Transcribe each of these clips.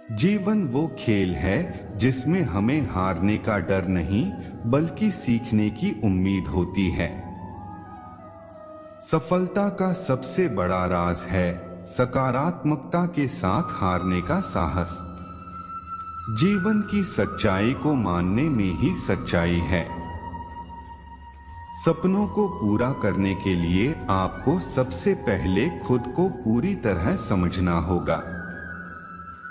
जीवन वो खेल है जिसमें हमें हारने का डर नहीं बल्कि सीखने की उम्मीद होती है। सफलता का सबसे बड़ा राज है सकारात्मकता के साथ हारने का साहस। जीवन की सच्चाई को मानने में ही सच्चाई है। सपनों को पूरा करने के लिए आपको सबसे पहले खुद को पूरी तरह समझना होगा।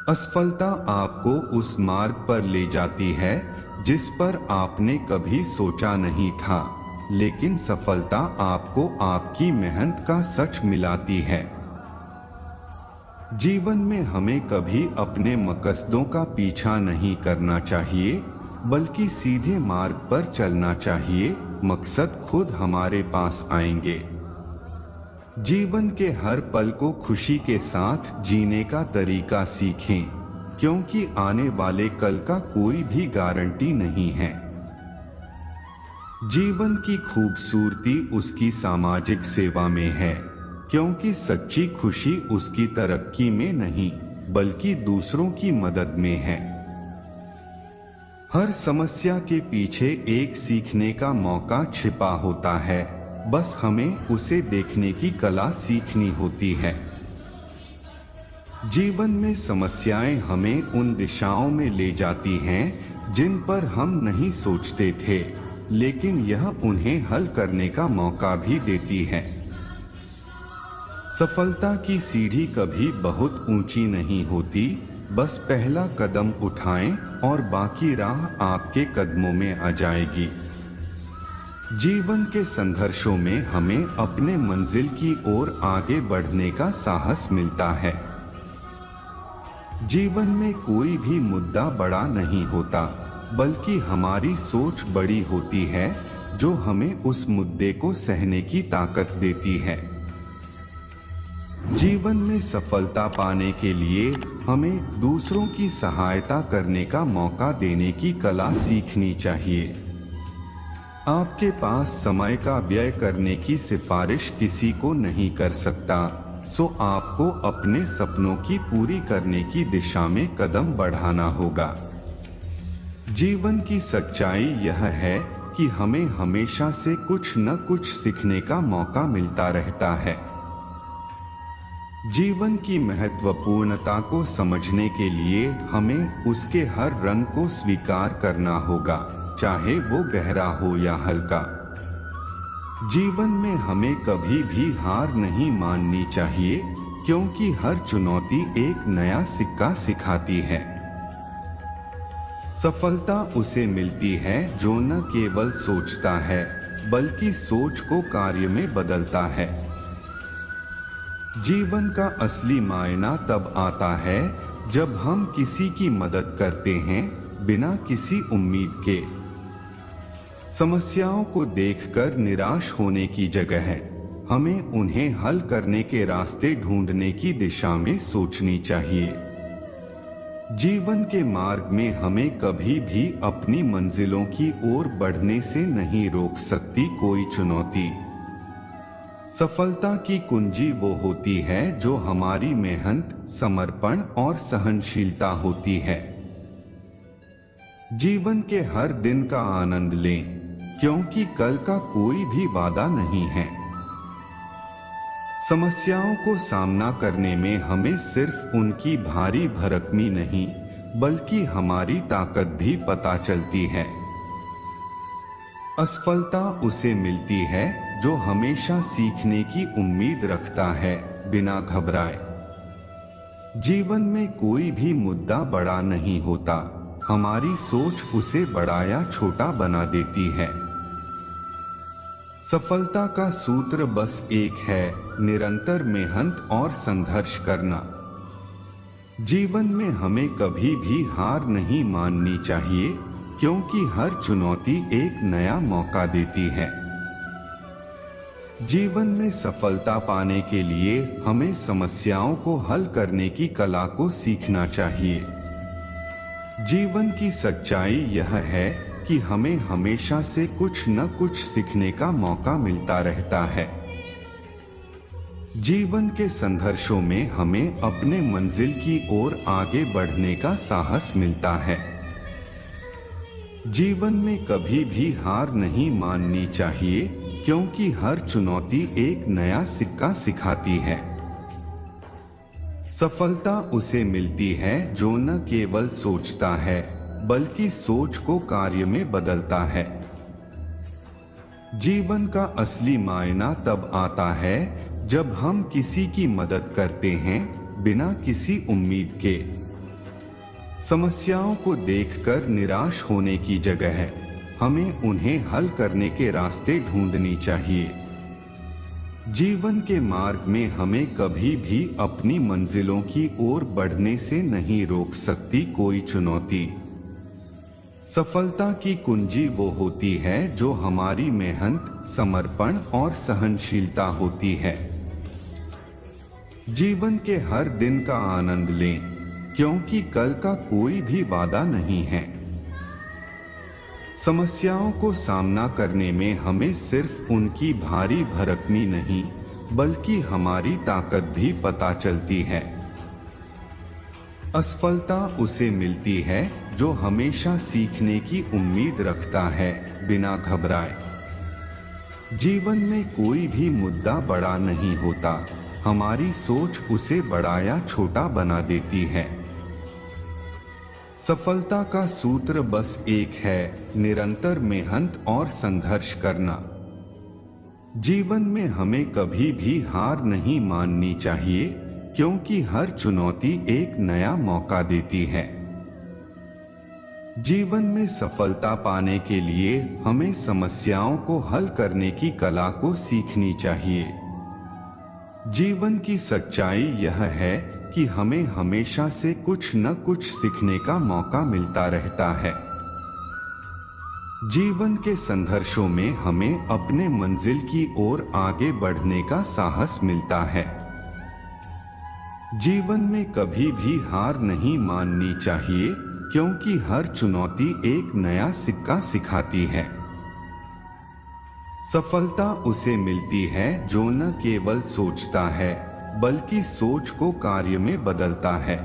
असफलता आपको उस मार्ग पर ले जाती है जिस पर आपने कभी सोचा नहीं था, लेकिन सफलता आपको आपकी मेहनत का सच मिलाती है। जीवन में हमें कभी अपने मकसदों का पीछा नहीं करना चाहिए, बल्कि सीधे मार्ग पर चलना चाहिए। मकसद खुद हमारे पास आएंगे। जीवन के हर पल को खुशी के साथ जीने का तरीका सीखें, क्योंकि आने वाले कल का कोई भी गारंटी नहीं है। जीवन की खूबसूरती उसकी सामाजिक सेवा में है, क्योंकि सच्ची खुशी उसकी तरक्की में नहीं बल्कि दूसरों की मदद में है। हर समस्या के पीछे एक सीखने का मौका छिपा होता है, बस हमें उसे देखने की कला सीखनी होती है। जीवन में समस्याएं हमें उन दिशाओं में ले जाती हैं जिन पर हम नहीं सोचते थे, लेकिन यह उन्हें हल करने का मौका भी देती है। सफलता की सीढ़ी कभी बहुत ऊंची नहीं होती, बस पहला कदम उठाएं और बाकी राह आपके कदमों में आ जाएगी। जीवन के संघर्षों में हमें अपने मंजिल की ओर आगे बढ़ने का साहस मिलता है। जीवन में कोई भी मुद्दा बड़ा नहीं होता, बल्कि हमारी सोच बड़ी होती है जो हमें उस मुद्दे को सहने की ताकत देती है। जीवन में सफलता पाने के लिए हमें दूसरों की सहायता करने का मौका देने की कला सीखनी चाहिए। आपके पास समय का व्यय करने की सिफारिश किसी को नहीं कर सकता, सो आपको अपने सपनों की पूरी करने की दिशा में कदम बढ़ाना होगा। जीवन की सच्चाई यह है कि हमें हमेशा से कुछ न कुछ सीखने का मौका मिलता रहता है। जीवन की महत्वपूर्णता को समझने के लिए हमें उसके हर रंग को स्वीकार करना होगा, चाहे वो गहरा हो या हल्का। जीवन में हमें कभी भी हार नहीं माननी चाहिए, क्योंकि हर चुनौती एक नया सिक्का सिखाती है। सफलता उसे मिलती है जो न केवल सोचता है, बल्कि सोच को कार्य में बदलता है। जीवन का असली मायना तब आता है जब हम किसी की मदद करते हैं बिना किसी उम्मीद के। समस्याओं को देखकर निराश होने की जगह हमें उन्हें हल करने के रास्ते ढूंढने की दिशा में सोचनी चाहिए। जीवन के मार्ग में हमें कभी भी अपनी मंजिलों की ओर बढ़ने से नहीं रोक सकती कोई चुनौती। सफलता की कुंजी वो होती है जो हमारी मेहनत, समर्पण और सहनशीलता होती है। जीवन के हर दिन का आनंद लें, क्योंकि कल का कोई भी वादा नहीं है। समस्याओं को सामना करने में हमें सिर्फ उनकी भारी भरकमी नहीं, बल्कि हमारी ताकत भी पता चलती है। असफलता उसे मिलती है जो हमेशा सीखने की उम्मीद रखता है बिना घबराए। जीवन में कोई भी मुद्दा बड़ा नहीं होता, हमारी सोच उसे बड़ा या छोटा बना देती है। सफलता का सूत्र बस एक है, निरंतर मेहनत और संघर्ष करना। जीवन में हमें कभी भी हार नहीं माननी चाहिए, क्योंकि हर चुनौती एक नया मौका देती है। जीवन में सफलता पाने के लिए हमें समस्याओं को हल करने की कला को सीखना चाहिए। जीवन की सच्चाई यह है कि हमें हमेशा से कुछ न कुछ सीखने का मौका मिलता रहता है। जीवन के संघर्षों में हमें अपने मंजिल की ओर आगे बढ़ने का साहस मिलता है। जीवन में कभी भी हार नहीं माननी चाहिए, क्योंकि हर चुनौती एक नया सिक्का सिखाती है। सफलता उसे मिलती है जो न केवल सोचता है, बल्कि सोच को कार्य में बदलता है। जीवन का असली मायना तब आता है जब हम किसी की मदद करते हैं बिना किसी उम्मीद के। समस्याओं को देखकर निराश होने की जगह हमें उन्हें हल करने के रास्ते ढूंढनी चाहिए। जीवन के मार्ग में हमें कभी भी अपनी मंजिलों की ओर बढ़ने से नहीं रोक सकती कोई चुनौती। सफलता की कुंजी वो होती है जो हमारी मेहनत, समर्पण और सहनशीलता होती है। जीवन के हर दिन का आनंद लें, क्योंकि कल का कोई भी वादा नहीं है। समस्याओं को सामना करने में हमें सिर्फ उनकी भारी भरकमी नहीं, बल्कि हमारी ताकत भी पता चलती है। असफलता उसे मिलती है जो हमेशा सीखने की उम्मीद रखता है, बिना घबराए। जीवन में कोई भी मुद्दा बड़ा नहीं होता, हमारी सोच उसे बड़ा या छोटा बना देती है। सफलता का सूत्र बस एक है, निरंतर मेहनत और संघर्ष करना। जीवन में हमें कभी भी हार नहीं माननी चाहिए, क्योंकि हर चुनौती एक नया मौका देती है। जीवन में सफलता पाने के लिए हमें समस्याओं को हल करने की कला को सीखनी चाहिए। जीवन की सच्चाई यह है कि हमें हमेशा से कुछ न कुछ सीखने का मौका मिलता रहता है। जीवन के संघर्षों में हमें अपने मंजिल की ओर आगे बढ़ने का साहस मिलता है। जीवन में कभी भी हार नहीं माननी चाहिए, क्योंकि हर चुनौती एक नया सिक्का सिखाती है। सफलता उसे मिलती है जो न केवल सोचता है, बल्कि सोच को कार्य में बदलता है।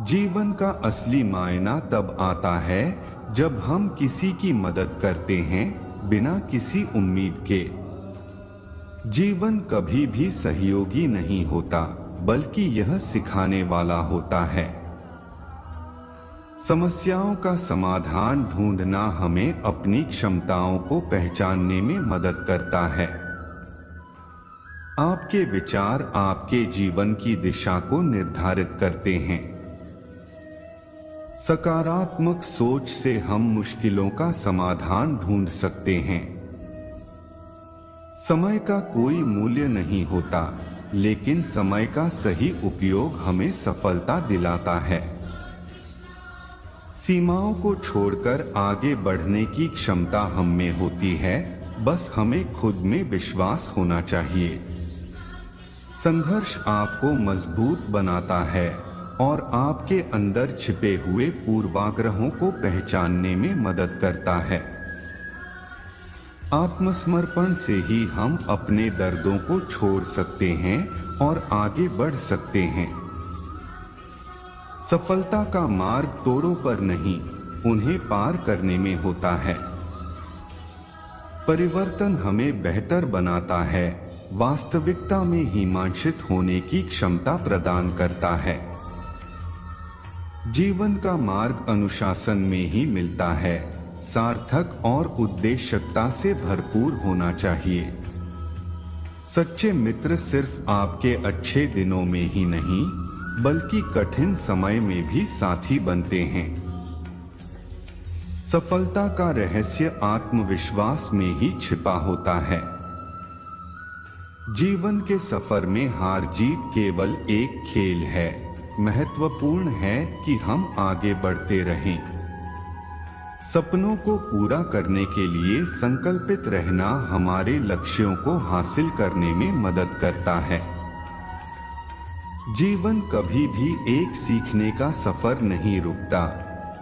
जीवन का असली मायना तब आता है जब हम किसी की मदद करते हैं बिना किसी उम्मीद के। जीवन कभी भी सहयोगी नहीं होता, बल्कि यह सिखाने वाला होता है। समस्याओं का समाधान ढूंढना हमें अपनी क्षमताओं को पहचानने में मदद करता है। आपके विचार आपके जीवन की दिशा को निर्धारित करते हैं। सकारात्मक सोच से हम मुश्किलों का समाधान ढूंढ सकते हैं। समय का कोई मूल्य नहीं होता, लेकिन समय का सही उपयोग हमें सफलता दिलाता है। सीमाओं को छोड़कर आगे बढ़ने की क्षमता हम में होती है, बस हमें खुद में विश्वास होना चाहिए। संघर्ष आपको मजबूत बनाता है और आपके अंदर छिपे हुए पूर्वाग्रहों को पहचानने में मदद करता है। आत्मसमर्पण से ही हम अपने दर्दों को छोड़ सकते हैं और आगे बढ़ सकते हैं। सफलता का मार्ग तोड़ों पर नहीं, उन्हें पार करने में होता है। परिवर्तन हमें बेहतर बनाता है, वास्तविकता में हिमांशित होने की क्षमता प्रदान करता है। जीवन का मार्ग अनुशासन में ही मिलता है, सार्थक और उद्देश्यता से भरपूर होना चाहिए। सच्चे मित्र सिर्फ आपके अच्छे दिनों में ही नहीं, बल्कि कठिन समय में भी साथी बनते हैं। सफलता का रहस्य आत्मविश्वास में ही छिपा होता है। जीवन के सफर में हार जीत केवल एक खेल है, महत्वपूर्ण है कि हम आगे बढ़ते रहें। सपनों को पूरा करने के लिए संकल्पित रहना हमारे लक्ष्यों को हासिल करने में मदद करता है। जीवन कभी भी एक सीखने का सफर नहीं रुकता,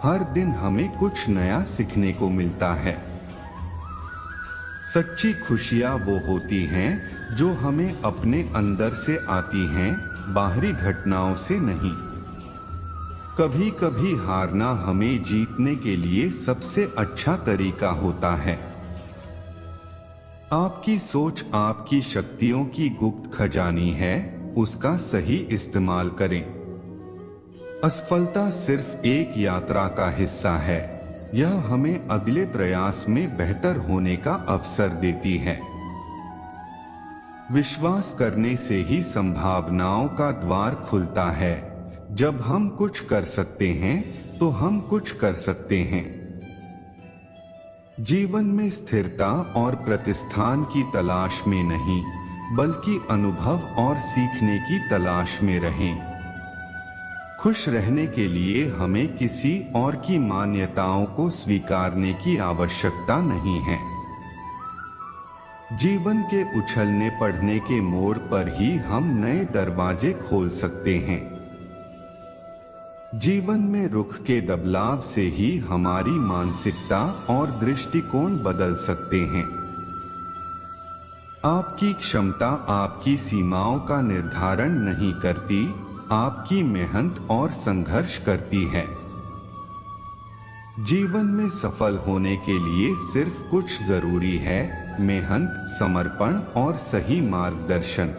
हर दिन हमें कुछ नया सीखने को मिलता है। सच्ची खुशियाँ वो होती हैं जो हमें अपने अंदर से आती हैं, बाहरी घटनाओं से नहीं। कभी कभी हारना हमें जीतने के लिए सबसे अच्छा तरीका होता है। आपकी सोच आपकी शक्तियों की गुप्त खजानी है, उसका सही इस्तेमाल करें। असफलता सिर्फ एक यात्रा का हिस्सा है, यह हमें अगले प्रयास में बेहतर होने का अवसर देती है। विश्वास करने से ही संभावनाओं का द्वार खुलता है। जब हम कुछ कर सकते हैं तो हम कुछ कर सकते हैं। जीवन में स्थिरता और प्रतिष्ठान की तलाश में नहीं, बल्कि अनुभव और सीखने की तलाश में रहें। खुश रहने के लिए हमें किसी और की मान्यताओं को स्वीकारने की आवश्यकता नहीं है। जीवन के उछलने पड़ने के मोड़ पर ही हम नए दरवाजे खोल सकते हैं। जीवन में रुख के बदलाव से ही हमारी मानसिकता और दृष्टिकोण बदल सकते हैं। आपकी क्षमता आपकी सीमाओं का निर्धारण नहीं करती, आपकी मेहनत और संघर्ष करती है। जीवन में सफल होने के लिए सिर्फ कुछ जरूरी है, मेहनत, समर्पण और सही मार्गदर्शन।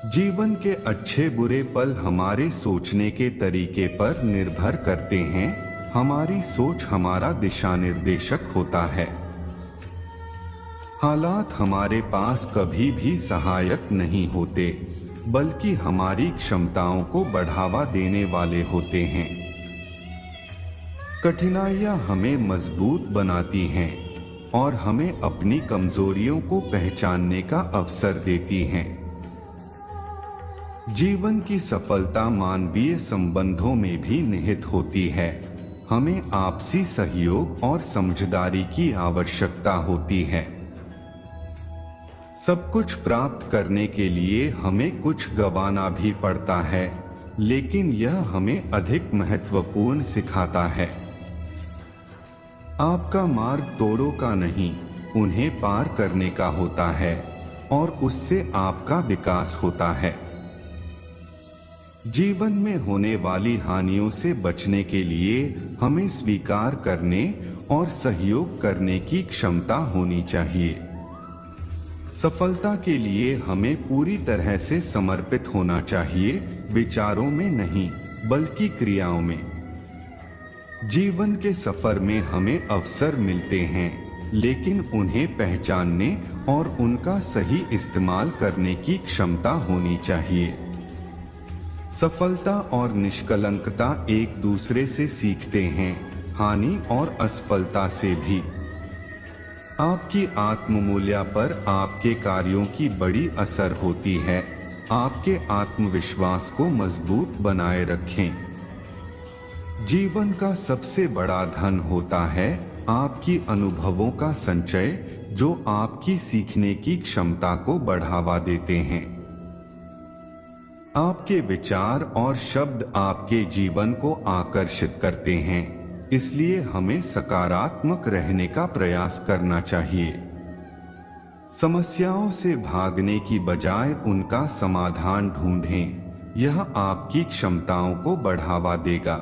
जीवन के अच्छे बुरे पल हमारे सोचने के तरीके पर निर्भर करते हैं। हमारी सोच हमारा दिशा निर्देशक होता है। हालात हमारे पास कभी भी सहायक नहीं होते, बल्कि हमारी क्षमताओं को बढ़ावा देने वाले होते हैं। कठिनाइयां हमें मजबूत बनाती हैं और हमें अपनी कमजोरियों को पहचानने का अवसर देती हैं। जीवन की सफलता मानवीय संबंधों में भी निहित होती है। हमें आपसी सहयोग और समझदारी की आवश्यकता होती है। सब कुछ प्राप्त करने के लिए हमें कुछ गंवाना भी पड़ता है, लेकिन यह हमें अधिक महत्वपूर्ण सिखाता है। आपका मार्ग तोड़ों का नहीं, उन्हें पार करने का होता है और उससे आपका विकास होता है। जीवन में होने वाली हानियों से बचने के लिए हमें स्वीकार करने और सहयोग करने की क्षमता होनी चाहिए। सफलता के लिए हमें पूरी तरह से समर्पित होना चाहिए, विचारों में नहीं बल्कि क्रियाओं में। जीवन के सफर में हमें अवसर मिलते हैं, लेकिन उन्हें पहचानने और उनका सही इस्तेमाल करने की क्षमता होनी चाहिए। सफलता और निष्कलंकता एक दूसरे से सीखते हैं, हानि और असफलता से भी। आपकी आत्ममूल्य पर आपके कार्यों की बड़ी असर होती है। आपके आत्मविश्वास को मजबूत बनाए रखें। जीवन का सबसे बड़ा धन होता है आपकी अनुभवों का संचय, जो आपकी सीखने की क्षमता को बढ़ावा देते हैं। आपके विचार और शब्द आपके जीवन को आकर्षित करते हैं, इसलिए हमें सकारात्मक रहने का प्रयास करना चाहिए। समस्याओं से भागने की बजाय उनका समाधान ढूंढें, यह आपकी क्षमताओं को बढ़ावा देगा।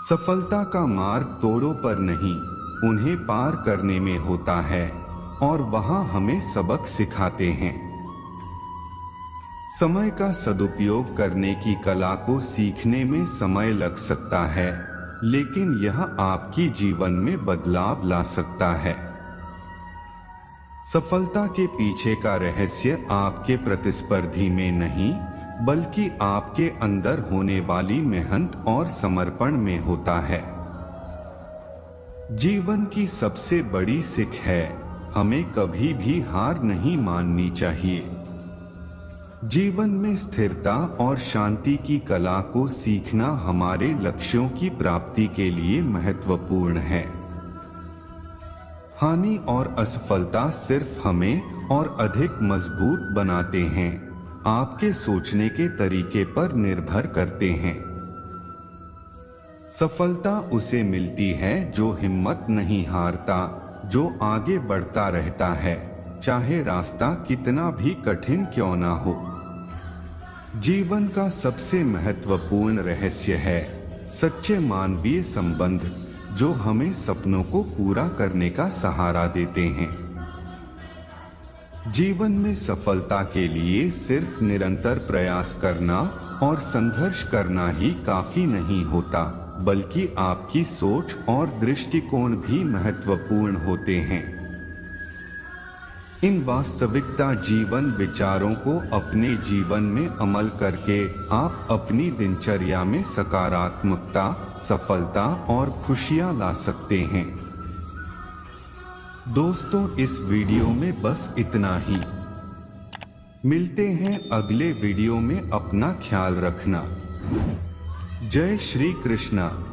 सफलता का मार्ग तोड़ों पर नहीं, उन्हें पार करने में होता है और वहां हमें सबक सिखाते हैं। समय का सदुपयोग करने की कला को सीखने में समय लग सकता है, लेकिन यह आपकी जीवन में बदलाव ला सकता है। सफलता के पीछे का रहस्य आपके प्रतिस्पर्धी में नहीं, बल्कि आपके अंदर होने वाली मेहनत और समर्पण में होता है। जीवन की सबसे बड़ी सीख है, हमें कभी भी हार नहीं माननी चाहिए। जीवन में स्थिरता और शांति की कला को सीखना हमारे लक्ष्यों की प्राप्ति के लिए महत्वपूर्ण है। हानि और असफलता सिर्फ हमें और अधिक मजबूत बनाते हैं, आपके सोचने के तरीके पर निर्भर करते हैं। सफलता उसे मिलती है जो हिम्मत नहीं हारता, जो आगे बढ़ता रहता है, चाहे रास्ता कितना भी कठिन क्यों ना हो। जीवन का सबसे महत्वपूर्ण रहस्य है सच्चे मानवीय संबंध, जो हमें सपनों को पूरा करने का सहारा देते हैं। जीवन में सफलता के लिए सिर्फ निरंतर प्रयास करना और संघर्ष करना ही काफी नहीं होता, बल्कि आपकी सोच और दृष्टिकोण भी महत्वपूर्ण होते हैं। इन वास्तविकता जीवन विचारों को अपने जीवन में अमल करके आप अपनी दिनचर्या में सकारात्मकता, सफलता और खुशियां ला सकते हैं। दोस्तों, इस वीडियो में बस इतना ही। मिलते हैं अगले वीडियो में। अपना ख्याल रखना। जय श्री कृष्णा।